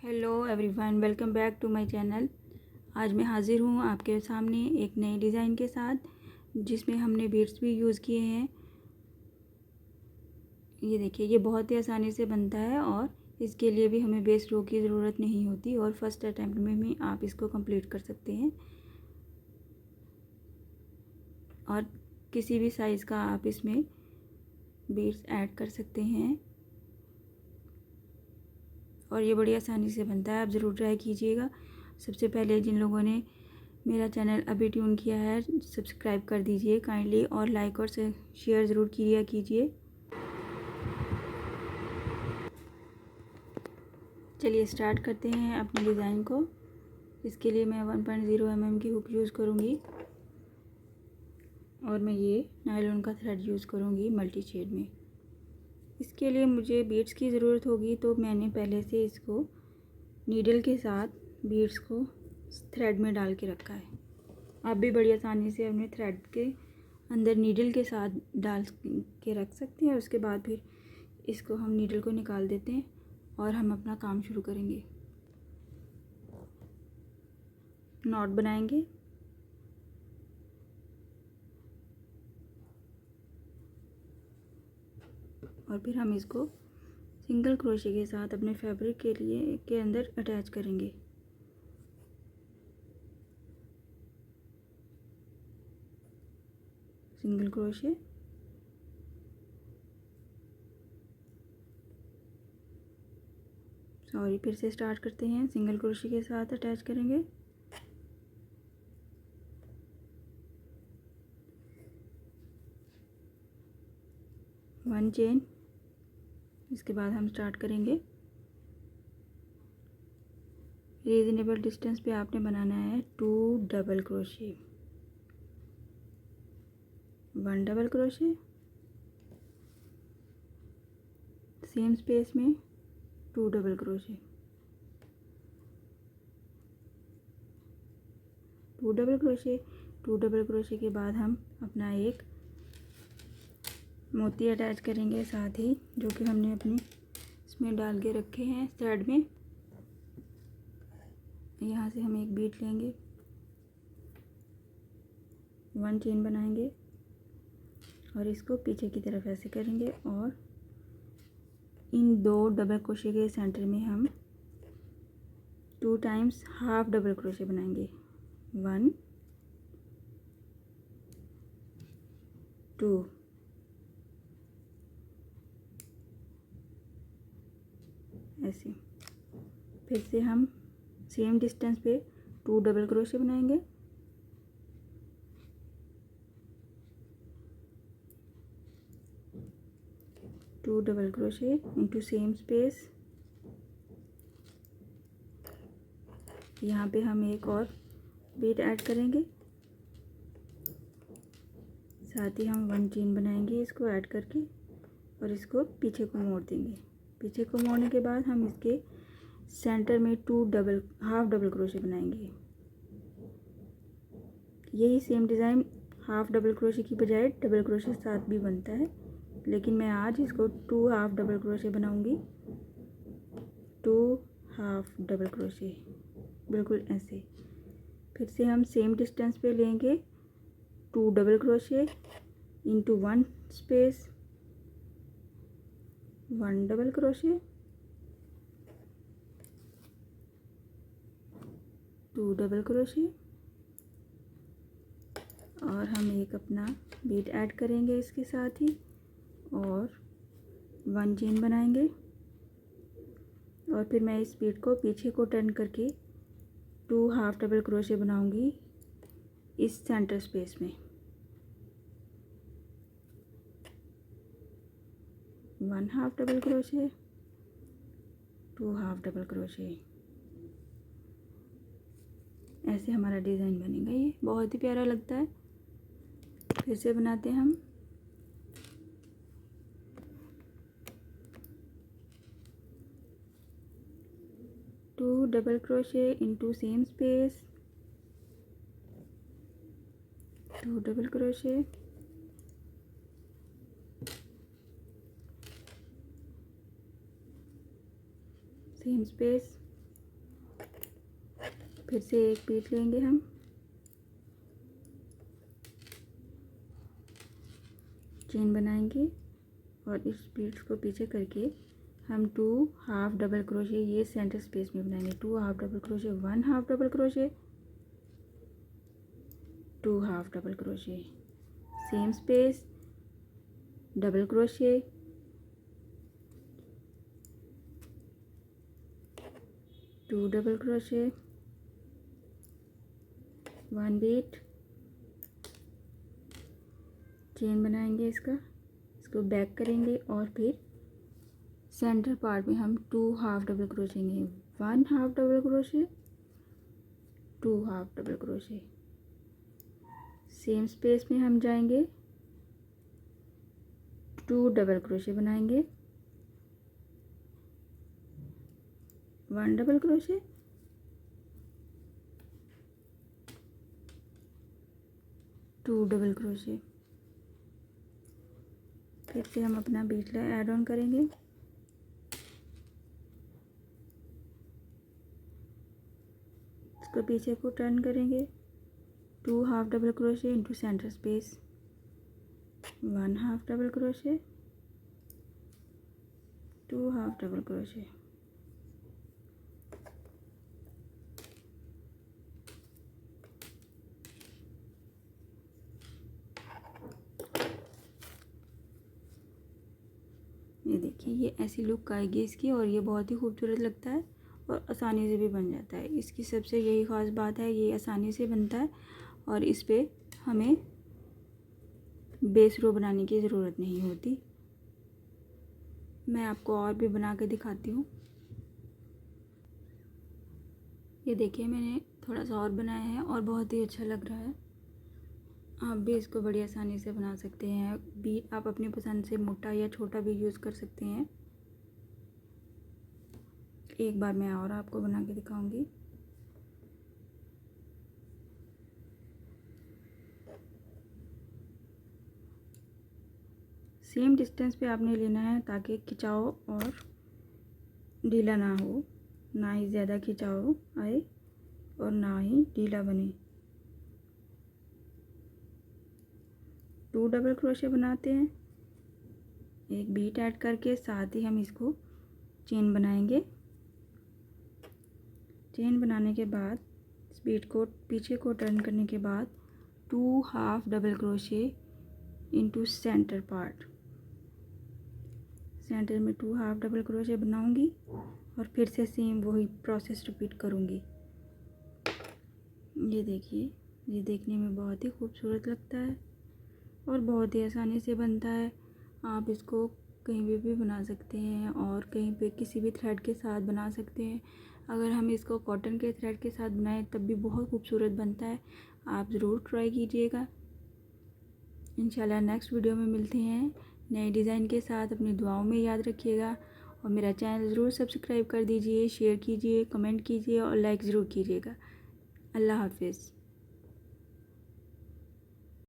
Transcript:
Hello everyone, welcome back to my channel. आज मैं हाज़िर हूँ आपके सामने एक नए डिज़ाइन के साथ, जिसमें हमने बीड्स भी यूज़ किए हैं। ये देखिए, ये बहुत ही आसानी से बनता है और इसके लिए भी हमें बेस रो की ज़रूरत नहीं होती और फर्स्ट अटैम्प्ट में भी आप इसको कंप्लीट कर सकते हैं। और किसी भी साइज़ का आप इसमें बीड्स ऐड कर सकते हैं और ये बड़ी आसानी से बनता है। आप ज़रूर ट्राई कीजिएगा। सबसे पहले जिन लोगों ने मेरा चैनल अभी ट्यून किया है, सब्सक्राइब कर दीजिए काइंडली और लाइक और शेयर ज़रूर किया कीजिए। चलिए स्टार्ट करते हैं अपने डिज़ाइन को। इसके लिए मैं 1.0 mm की हुक यूज़ करूँगी और मैं ये नायलॉन का थ्रेड यूज़ करूँगी मल्टी शेड में। इसके लिए मुझे बीड्स की ज़रूरत होगी, तो मैंने पहले से इसको नीडल के साथ बीड्स को थ्रेड में डाल के रखा है। आप भी बड़ी आसानी से अपने थ्रेड के अंदर नीडल के साथ डाल के रख सकते हैं। उसके बाद फिर इसको हम नीडल को निकाल देते हैं और हम अपना काम शुरू करेंगे। नॉट बनाएंगे और फिर हम इसको सिंगल क्रोशे के साथ अपने फैब्रिक के अंदर अटैच करेंगे। सिंगल क्रोशे, फिर से स्टार्ट करते हैं। सिंगल क्रोशे के साथ अटैच करेंगे, वन चेन। इसके बाद हम स्टार्ट करेंगे। रीजनेबल डिस्टेंस पे आपने बनाना है 2 double crochet, 1 double crochet, same space में 2 double crochet, 2 double crochet, 2 double crochet के बाद हम अपना एक मोती अटैच करेंगे, साथ ही जो कि हमने अपनी इसमें डाल के रखे हैं थ्रेड में। यहाँ से हम एक बीट लेंगे, 1 चेन बनाएंगे और इसको पीछे की तरफ ऐसे करेंगे और इन 2 डबल क्रोशे के सेंटर में हम 2 टाइम्स हाफ डबल क्रोशे बनाएंगे, 1 2। ऐसे फिर से हम सेम डिस्टेंस पे 2 डबल क्रोशे बनाएंगे, two double crochet into same space. यहाँ पे हम एक और बीट ऐड करेंगे, साथ ही हम 1 चेन बनाएंगे इसको ऐड करके और इसको पीछे को मोड़ देंगे। पीछे को मोड़ने के बाद हम इसके सेंटर में हाफ डबल क्रोशे बनाएंगे। यही same design half double crochet की बजाय डबल क्रोशे के साथ भी बनता है, लेकिन मैं आज इसको 2 हाफ डबल क्रोशे बनाऊंगी। 2 हाफ डबल क्रोशे, बिल्कुल ऐसे। फिर से हम सेम डिस्टेंस पे लेंगे 2 double crochet into 1 space, 1 double crochet, 2 double crochet और हम एक अपना बीट ऐड करेंगे इसके साथ ही और 1 चेन बनाएंगे और फिर मैं इस बीट को पीछे को टर्न करके 2 हाफ डबल क्रोशे बनाऊंगी इस सेंटर स्पेस में, 1 half double crochet, 2 half double crochet. ऐसे हमारा डिज़ाइन बनेगा। ये बहुत ही प्यारा लगता है। फिर से बनाते हैं हम। Two double crochet into same space, 2 double crochet, same space, फिर से एक बीट लेंगे हम, चेन बनाएंगे और इस बीट्स को पीछे करके हम 2 हाफ डबल क्रोशे ये सेंटर स्पेस में बनाएंगे। 2 half double crochet, 1 half double crochet, 2 half double crochet, same space, double crochet, 2 double crochet, 1 beat, chain बनाएंगे इसको बैक करेंगे और फिर सेंटर पार्ट में हम 2 हाफ डबल क्रोशेंगे। 1 half double crochet, 2 half double crochet, same space में हम जाएंगे, 2 डबल क्रोशे बनाएंगे, 1 डबल क्रोशे, 2 डबल क्रोशे। फिर से हम अपना बीट ऐड ऑन करेंगे, इसको पीछे को टर्न करेंगे, 2 half double crochet into centre space, 1 half double crochet, 2 half double crochet, ये देखिए ये ऐसी लुक आएगी इसकी और ये बहुत ही खूबसूरत लगता है और आसानी से भी बन जाता है। इसकी सबसे यही ख़ास बात है, ये आसानी से बनता है और इस पे हमें बेस रो बनाने की ज़रूरत नहीं होती। मैं आपको और भी बना के दिखाती हूँ। ये देखिए मैंने थोड़ा सा और बनाया है और बहुत ही अच्छा लग रहा है। आप भी इसको बड़ी आसानी से बना सकते हैं। भी आप अपनी पसंद से मोटा या छोटा भी यूज़ कर सकते हैं। एक बार मैं और आपको बना के दिखाऊंगी। सेम डिस्टेंस पे आपने लेना है ताकि खिंचाव और ढीला ना हो, ना ही ज़्यादा खिंचाव आए और ना ही ढीला बने। 2 डबल क्रोशे बनाते हैं, एक बीट ऐड करके साथ ही हम इसको चेन बनाएंगे। चेन बनाने के बाद इस बीट को पीछे को टर्न करने के बाद 2 half double crochet into centre part, centre में 2 हाफ डबल क्रोशे बनाऊंगी और फिर से सेम वही प्रोसेस रिपीट करूंगी। ये देखिए ये देखने में बहुत ही खूबसूरत लगता है और बहुत ही आसानी से बनता है। आप इसको कहीं भी बना सकते हैं और कहीं पे किसी भी थ्रेड के साथ बना सकते हैं। अगर हम इसको कॉटन के थ्रेड के साथ बनाएं तब भी बहुत खूबसूरत बनता है। आप ज़रूर ट्राई कीजिएगा। इंशाल्लाह नेक्स्ट वीडियो में मिलते हैं नए डिज़ाइन के साथ। अपनी दुआओं में याद रखिएगा और मेरा चैनल ज़रूर सब्सक्राइब कर दीजिए, शेयर कीजिए, कमेंट कीजिए और लाइक ज़रूर कीजिएगा। अल्लाह हाफिज़।